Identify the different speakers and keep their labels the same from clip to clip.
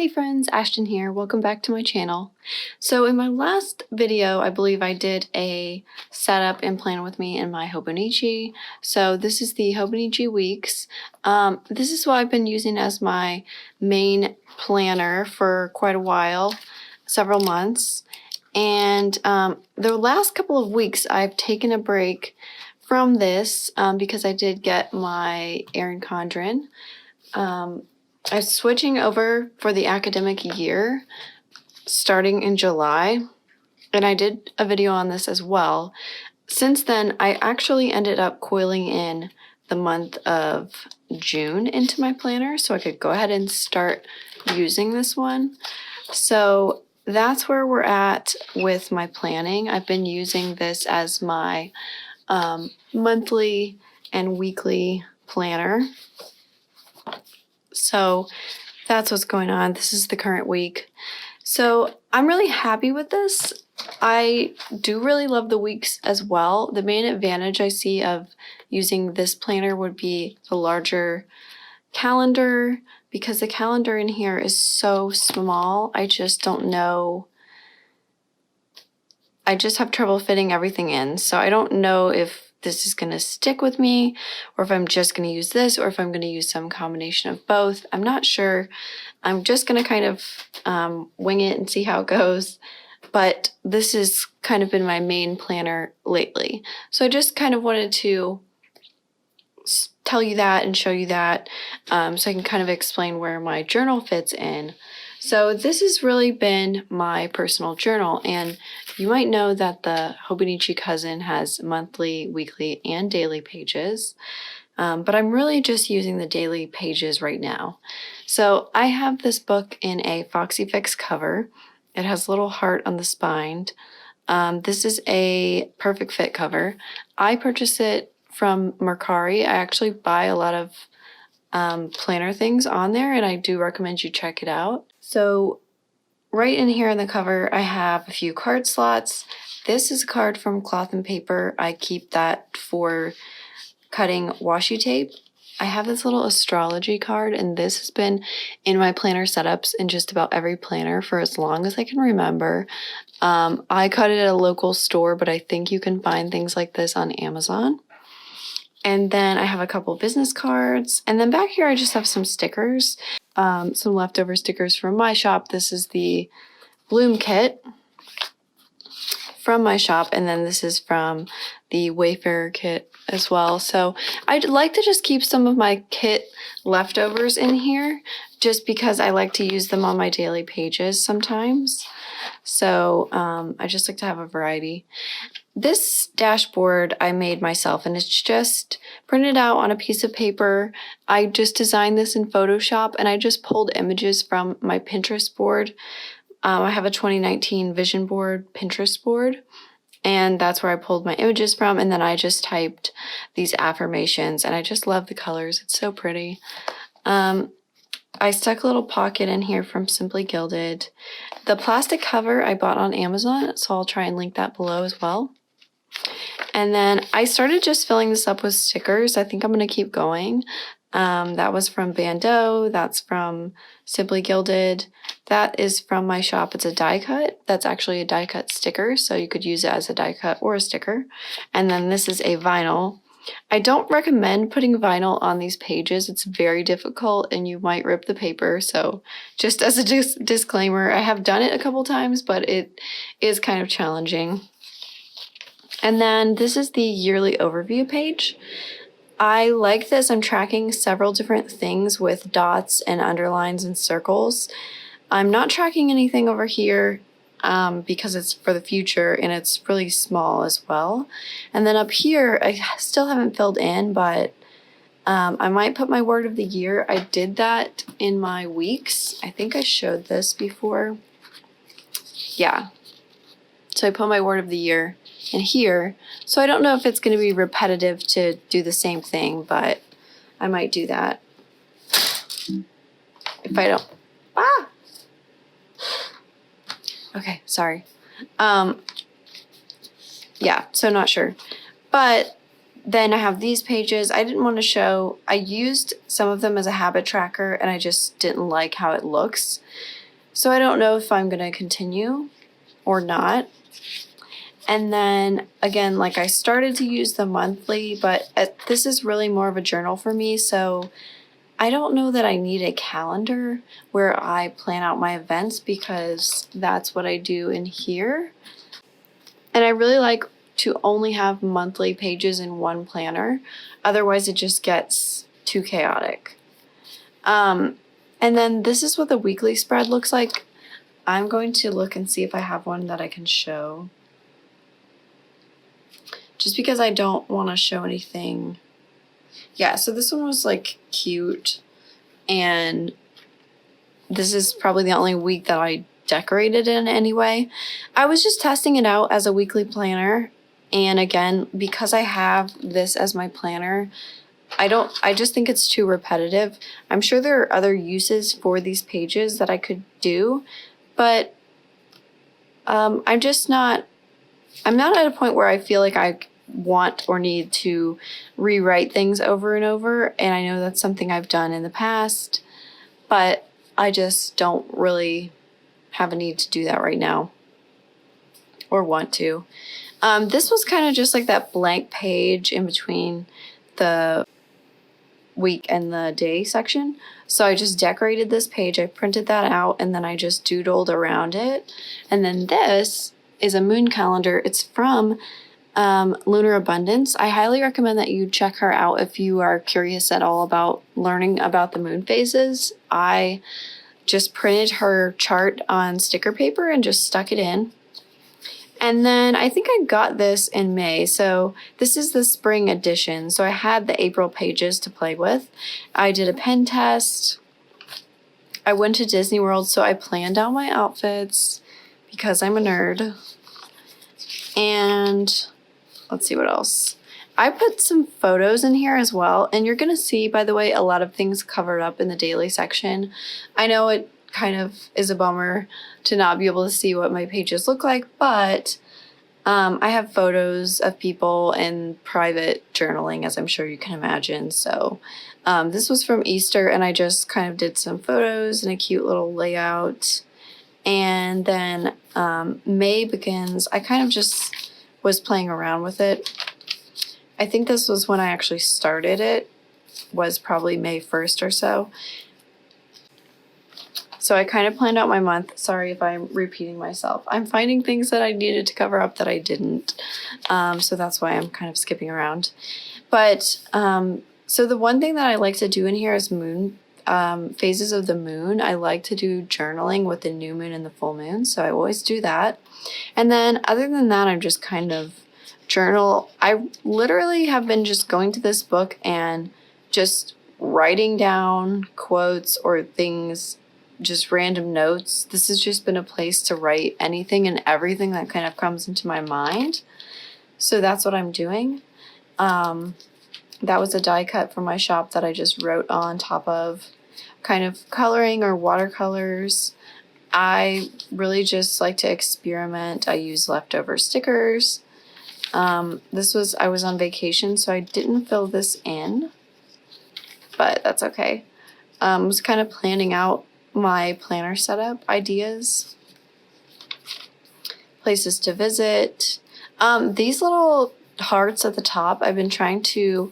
Speaker 1: Hey friends, Ashton here. Welcome back to my channel. So in my last video, I believe I did a setup and plan with me in my Hobonichi. So this is the Hobonichi weeks. This is what I've been using as my main planner for quite a while, several months. And the last couple of weeks, I've taken a break from this because I did get my Erin Condren. I'm switching over for the academic year starting in July, and I did a video on this as well. Since then, I actually ended up coiling in the month of June into my planner so I could go ahead and start using this one. So that's where we're at with my planning. I've been using this as my monthly and weekly planner. So that's what's going on. This is the current week. So I'm really happy with this. I do really love the weeks as well. The main advantage I see of using this planner would be the larger calendar, because the calendar in here is so small. I just don't know. I just have trouble fitting everything in. So I don't know if this is going to stick with me, or if I'm just going to use this, or if I'm going to use some combination of both. I'm not sure. I'm just going to kind of wing it and see how it goes. But this has kind of been my main planner lately. So I just kind of wanted to tell you that and show you that so I can kind of explain where my journal fits in. So this has really been my personal journal, and you might know that the Hobonichi Cousin has monthly, weekly, and daily pages, but I'm really just using the daily pages right now. So I have this book in a Foxy Fix cover. It has a little heart on the spine. This is a perfect fit cover. I purchased it from Mercari. I actually buy a lot of planner things on there, and I do recommend you check it out. So right in here in the cover, I have a few card slots. This is a card from Cloth and Paper. I keep that for cutting washi tape. I have this little astrology card, and this has been in my planner setups in just about every planner for as long as I can remember. I cut it at a local store, but I think you can find things like this on Amazon. And then I have a couple business cards. And then back here, I just have some stickers, some leftover stickers from my shop. This is the Bloom kit from my shop. And then this is from the Wayfarer kit as well. So I'd like to just keep some of my kit leftovers in here just because I like to use them on my daily pages sometimes. So I just like to have a variety. This dashboard I made myself, and it's just printed out on a piece of paper. I just designed this in Photoshop, and I just pulled images from my Pinterest board. I have a 2019 vision board, Pinterest board, and that's where I pulled my images from, and then I just typed these affirmations, and I just love the colors. It's so pretty. I stuck a little pocket in here from Simply Gilded. The plastic cover I bought on Amazon, so I'll try and link that below as well. And then I started just filling this up with stickers. I think I'm going to keep going. That was from Bando. That's from Simply Gilded. That is from my shop. It's a die cut. That's actually a die cut sticker, so you could use it as a die cut or a sticker. And then this is a vinyl. I don't recommend putting vinyl on these pages. It's very difficult and you might rip the paper. So just as a disclaimer, I have done it a couple times, but it is kind of challenging. And then this is the yearly overview page. I like this. I'm tracking several different things with dots and underlines and circles. I'm not tracking anything over here because it's for the future and it's really small as well. And then up here, I still haven't filled in, but I might put my word of the year. I did that in my weeks. I think I showed this before. Yeah. So I put my word of the year in here. So I don't know if it's going to be repetitive to do the same thing, but I might do that. If I don't. Ah! Okay, sorry. Yeah, so not sure. But Then I have these pages. I didn't want to show, I used some of them as a habit tracker and I just didn't like how it looks. So I don't know if I'm going to continue or not. And then again, like I started to use the monthly, but this is really more of a journal for me. So I don't know that I need a calendar where I plan out my events because that's what I do in here. And I really like to only have monthly pages in one planner. Otherwise, it just gets too chaotic. And then this is what the weekly spread looks like. I'm going to look and see if I have one that I can show. Just because I don't want to show anything. Yeah, so this one was like cute. And this is probably the only week that I decorated in anyway. I was just testing it out as a weekly planner. And again, because I have this as my planner, I just think it's too repetitive. I'm sure there are other uses for these pages that I could do, but I'm not at a point where I feel like I want or need to rewrite things over and over. And I know that's something I've done in the past, but I just don't really have a need to do that right now or want to. This was kind of just like that blank page in between the week and the day section. So I just decorated this page. I printed that out and then I just doodled around it. And then this is a moon calendar. It's from Lunar Abundance. I highly recommend that you check her out if you are curious at all about learning about the moon phases. I just printed her chart on sticker paper and just stuck it in. And then I think I got this in May. So this is the spring edition. So I had the April pages to play with. I did a pen test. I went to Disney World, so I planned out my outfits because I'm a nerd. And let's see what else. I put some photos in here as well. And you're going to see, by the way, a lot of things covered up in the daily section. I know it kind of is a bummer to not be able to see what my pages look like, but I have photos of people and private journaling, as I'm sure you can imagine. So this was from Easter, and I just kind of did some photos and a cute little layout. And then May begins. I kind of just was playing around with it. I think this was when I actually started it, was probably May 1st or so. So I kind of planned out my month. Sorry if I'm repeating myself. I'm finding things that I needed to cover up that I didn't. So that's why I'm kind of skipping around. But so the one thing that I like to do in here is moon phases of the moon. I like to do journaling with the new moon and the full moon. So I always do that. And then other than that, I'm just kind of journal. I literally have been just going to this book and just writing down quotes or things, just random notes. This has just been a place to write anything and everything that kind of comes into my mind. So that's what I'm doing. That was a die cut from my shop that I just wrote on top of, kind of coloring or watercolors. I really just like to experiment. I use leftover stickers. I was on vacation, so I didn't fill this in, but that's okay. I was kind of planning out my planner setup ideas, places to visit. These little hearts at the top, I've been trying to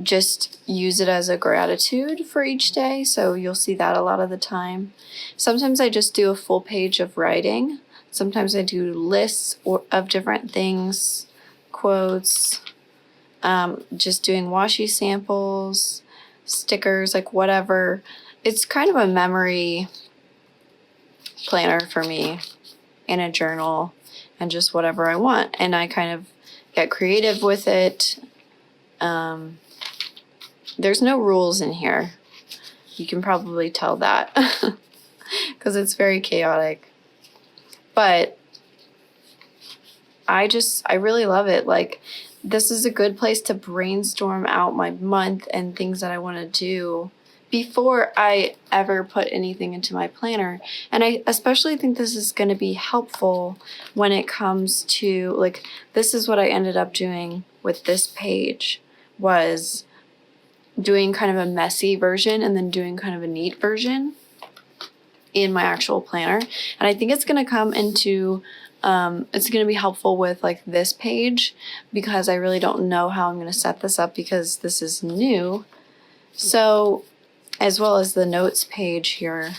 Speaker 1: just use it as a gratitude for each day, so you'll see that a lot of the time. Sometimes I just do a full page of writing. Sometimes I do lists of different things, quotes, just doing washi samples, stickers, like whatever. It's kind of a memory planner for me in a journal and just whatever I want. And I kind of get creative with it. There's no rules in here. You can probably tell that because it's very chaotic. But I really love it. Like, this is a good place to brainstorm out my month and things that I want to do, before I ever put anything into my planner. And I especially think this is going to be helpful when it comes to, like, this is what I ended up doing with this page, was doing kind of a messy version and then doing kind of a neat version in my actual planner. And I think it's going to come into, it's going to be helpful with like this page, because I really don't know how I'm going to set this up because this is new. So, as well as the notes page here.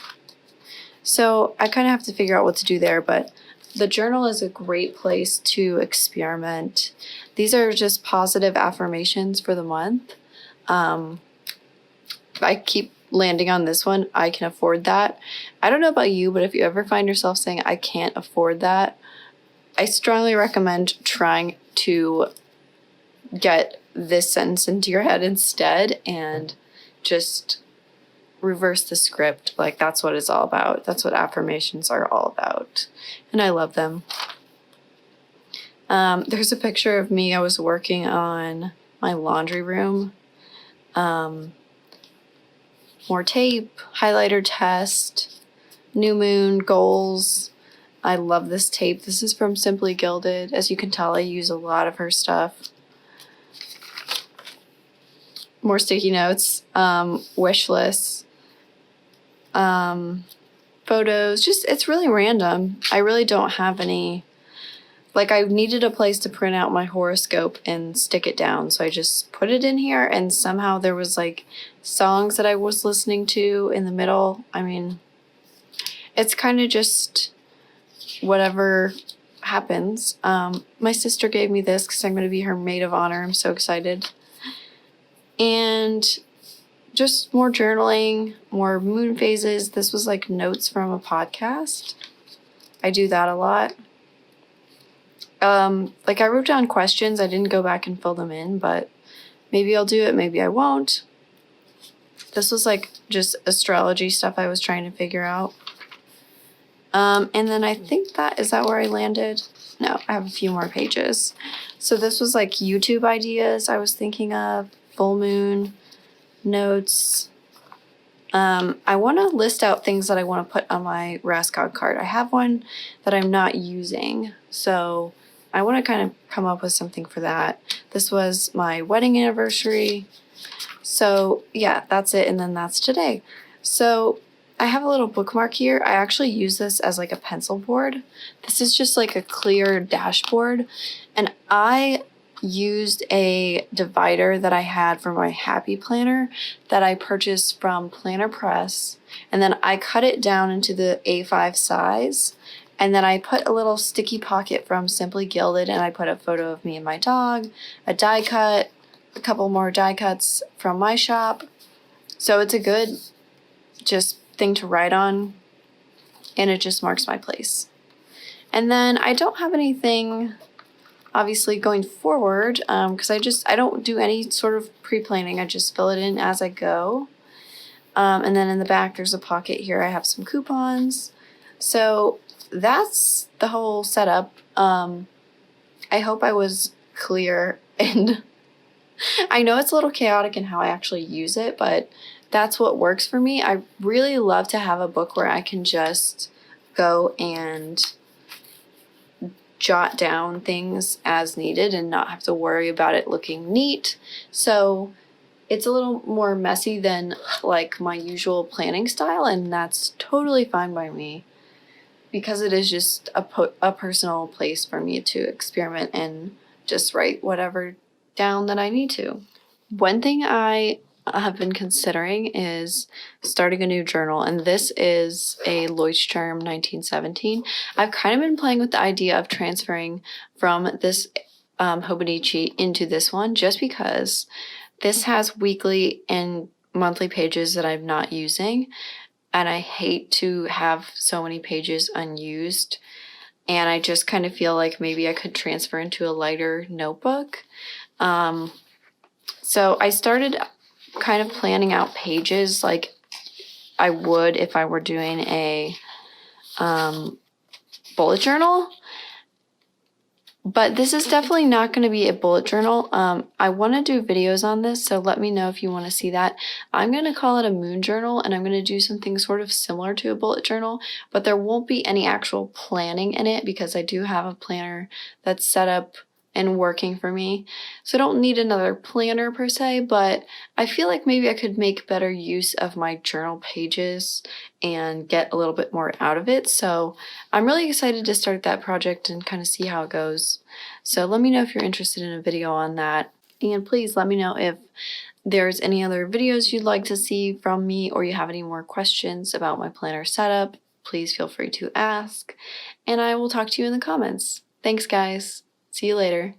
Speaker 1: So I kind of have to figure out what to do there, but the journal is a great place to experiment. These are just positive affirmations for the month. I keep landing on this one. I can afford that. I don't know about you, but if you ever find yourself saying, I can't afford that, I strongly recommend trying to get this sentence into your head instead and just reverse the script. Like, that's what it's all about. That's what affirmations are all about. And I love them. There's a picture of me. I was working on my laundry room. More tape, highlighter test, new moon, goals. I love this tape. This is from Simply Gilded. As you can tell, I use a lot of her stuff. More sticky notes, wish lists, photos. Just, it's really random. I really don't have any, like, I needed a place to print out my horoscope and stick it down. So I just put it in here, and somehow there was like songs that I was listening to in the middle. I mean, it's kind of just whatever happens. My sister gave me this because I'm going to be her maid of honor. I'm so excited. And just more journaling, more moon phases. This was like notes from a podcast. I do that a lot. Like, I wrote down questions. I didn't go back and fill them in, but maybe I'll do it. Maybe I won't. This was like just astrology stuff I was trying to figure out. And then I think is that where I landed? No, I have a few more pages. So this was like YouTube ideas I was thinking of, full moon, notes. I want to list out things that I want to put on my Rascog card. I have one that I'm not using, so I want to kind of come up with something for that. This was my wedding anniversary. So yeah, that's it. And then that's today. So I have a little bookmark here. I actually use this as like a pencil board. This is just like a clear dashboard. And I used a divider that I had for my Happy Planner that I purchased from Planner Press. And then I cut it down into the A5 size. And then I put a little sticky pocket from Simply Gilded, and I put a photo of me and my dog, a die cut, a couple more die cuts from my shop. So it's a good just thing to write on, and it just marks my place. And then I don't have anything obviously going forward, because I don't do any sort of pre-planning. I just fill it in as I go. And then in the back there's a pocket here. I have some coupons. So that's the whole setup. I hope I was clear, and I know it's a little chaotic in how I actually use it, but that's what works for me. I really love to have a book where I can just go and jot down things as needed and not have to worry about it looking neat. So it's a little more messy than like my usual planning style, and that's totally fine by me, because it is just a personal place for me to experiment and just write whatever down that I need to. One thing I have been considering is starting a new journal, and this is a Leuchtturm 1917. I've kind of been playing with the idea of transferring from this Hobonichi into this one, just because this has weekly and monthly pages that I'm not using, and I hate to have so many pages unused, and I just kind of feel like maybe I could transfer into a lighter notebook. So I started kind of planning out pages like I would if I were doing a bullet journal. But this is definitely not going to be a bullet journal. I want to do videos on this, so let me know if you want to see that. I'm going to call it a moon journal, and I'm going to do something sort of similar to a bullet journal, but there won't be any actual planning in it because I do have a planner that's set up and working for me. So I don't need another planner per se, but I feel like maybe I could make better use of my journal pages and get a little bit more out of it. So I'm really excited to start that project and kind of see how it goes. So let me know if you're interested in a video on that. And please let me know if there's any other videos you'd like to see from me or you have any more questions about my planner setup. Please feel free to ask. And I will talk to you in the comments. Thanks, guys. See you later.